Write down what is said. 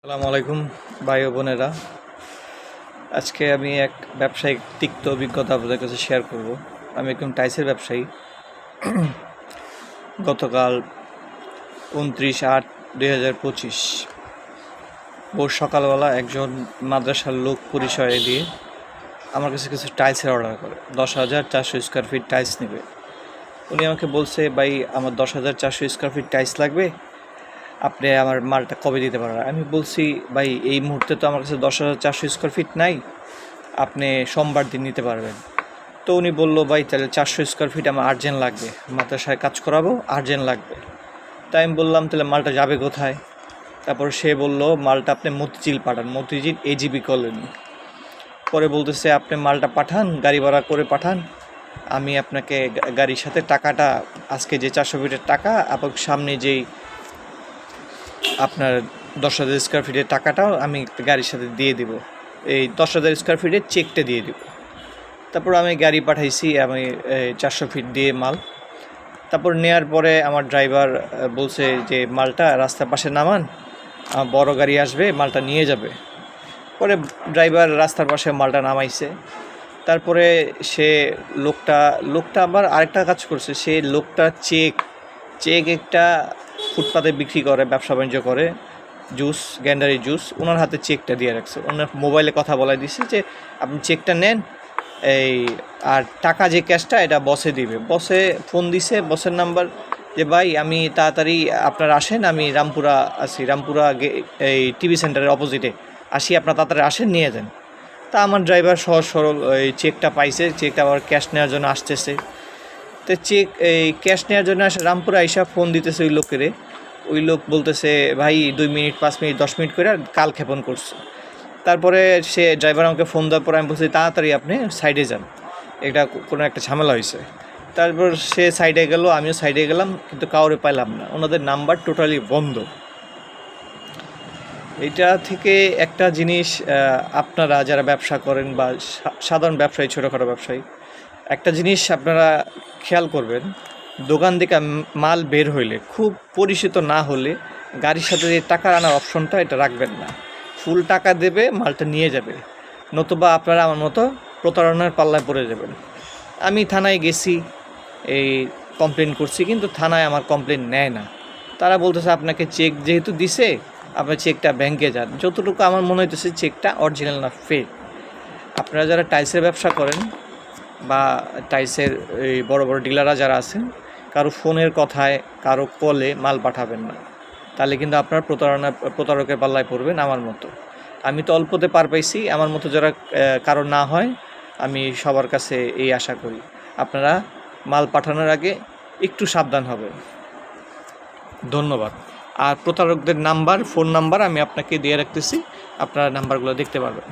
আসসালামু আলাইকুম ভাই ও বোনেরা। আজকে আমি এক ব্যবসায়িক তিক্ত অভিজ্ঞতা আপনাদের কাছে শেয়ার করব। আমি একজন টাইলসের ব্যবসায়ী। গতকাল 29/8/2025 ভোর সকালবেলা একজন মাদ্রাসার লোক পরিচয় দিয়ে আমার কাছে কিছু টাইলসের অর্ডার করে। 10,400 স্কোয়ার ফিট টাইলস নেবে। উনি আমাকে বলছে, ভাই আমার 10,400 স্কোয়ার ফিট টাইলস লাগবে, আপনি আমার মালটা কবে দিতে পারেন? আমি বলছি, ভাই এই মুহূর্তে তো আমার কাছে 10,400 স্কোয়ার ফিট নাই, আপনি সোমবার দিন নিতে পারবেন। তো উনি বললো, ভাই তাহলে 400 স্কোয়ার ফিট আমার আর্জেন্ট লাগবে, মাদ্রাসায় কাজ করাবো, আর্জেন্ট লাগবে। তাই আমি বললাম, তাহলে মালটা যাবে কোথায়? তারপর সে বলল, মালটা আপনি মতিঝিল পাঠান, মতিঝিল এজিবি কলোনি। পরে বলতেছে, আপনি মালটা পাঠান, গাড়ি ভাড়া করে পাঠান, আমি আপনাকে গাড়ির সাথে টাকাটা, আজকে যে 400 ফিটের টাকা এবং সামনে যেই আপনার 10,000 স্কোয়ার ফিটের টাকাটাও আমি গাড়ির সাথে দিয়ে দিব, এই 10,000 স্কোয়ার ফিটের চেকটা দিয়ে দিব। তারপর আমি গাড়ি পাঠাইছি, আমি 400 ফিট দিয়ে মাল। তারপর নেওয়ার পরে আমার ড্রাইভার বলছে যে মালটা রাস্তার পাশে নামান, বড় গাড়ি আসবে মালটা নিয়ে যাবে। পরে ড্রাইভার রাস্তার পাশে মালটা নামাইছে। তারপরে সে লোকটা আবার আরেকটা কাজ করছে। সে লোকটা চেক একটা ফুটপাতে বিক্রি করে, ব্যবসা বাণিজ্য করে, জুস, গ্যান্ডারি জুস, ওনার হাতে চেকটা দিয়ে রাখছে। ওনার মোবাইলে কথা বলাই দিছে যে আপনি চেকটা নেন, এই আর টাকা যে ক্যাশটা এটা বসে দিবে। বসে ফোন দিছে, বসের নাম্বার, যে ভাই আমি তাড়াতাড়ি আপনারা আসেন, আমি রামপুরা আছি, রামপুরা এই টিভি সেন্টারের অপোজিটে আসি, আপনার তাড়াতাড়ি আসেন, নিয়ে যান। তা আমার ড্রাইভার সহজ সরল এই চেকটা পাইছে, চেকটা আবার ক্যাশ নেওয়ার জন্য আসতেছে। তো চেক এই ক্যাশ নেওয়ার জন্য আসে, রামপুরা আইসা ফোন দিতেছে ওই লোকেরে। ওই লোক বলতেছে, ভাই 2 মিনিট 5 মিনিট 10 মিনিট করে কাল ক্ষেপণ করছে। তারপরে সে ড্রাইভার আমাকে ফোন দেওয়ার পর আমি বলছি, তাড়াতাড়ি আপনি সাইডে যান, এটা কোনো একটা ঝামেলা হয়েছে। তারপর সে সাইডে গেল, আমিও সাইডে গেলাম, কিন্তু কাউরে পাইলাম না, ওনাদের নাম্বার টোটালি বন্ধ। এইটা থেকে একটা জিনিস, আপনারা যারা ব্যবসা করেন বা সাধারণ ব্যবসায়ী, ছোটোখাটো ব্যবসায়ী, একটা জিনিস আপনারা খেয়াল করবেন, দোকান থেকে মাল বের হইলে খুব পরিচিত না হলে গাড়ির সাথে যে টাকা আনার অপশনটা এটা রাখবেন না। ফুল টাকা দেবে, মালটা নিয়ে যাবে, নতুবা আপনারা আমার মতো প্রতারণার পাল্লায় পড়ে যাবেন। আমি থানায় গেছি, এই কমপ্লেন করছি, কিন্তু থানায় আমার কমপ্লেন নেয় না। তারা বলতেছে আপনাকে চেক যেহেতু দিছে, আপনার চেকটা ব্যাংকে যান। যতটুকু আমার মনে হইতেছে চেকটা অরিজিনাল না ফেক। আপনারা যারা টাইলসের ব্যবসা করেন বা টাইলসের এই বড় বড় ডিলাররা যারা আছেন, কারো ফোনের কথায়, কারো কলে মাল পাঠাবেন না, তাহলে কিন্তু আপনার প্রতারকের পাল্লায় পড়বেন আমার মতো। আমি তো অল্পতে পার পাইছি, আমার মতো যারা কারো না হয়, আমি সবার কাছে এই আশা করি, আপনারা মাল পাঠানোর আগে একটু সাবধান হবেন। ধন্যবাদ। আর প্রতারকদের নাম্বার, ফোন নাম্বার আমি আপনাকে দিয়ে রাখতেছি, আপনারা নাম্বারগুলো দেখতে পারবেন।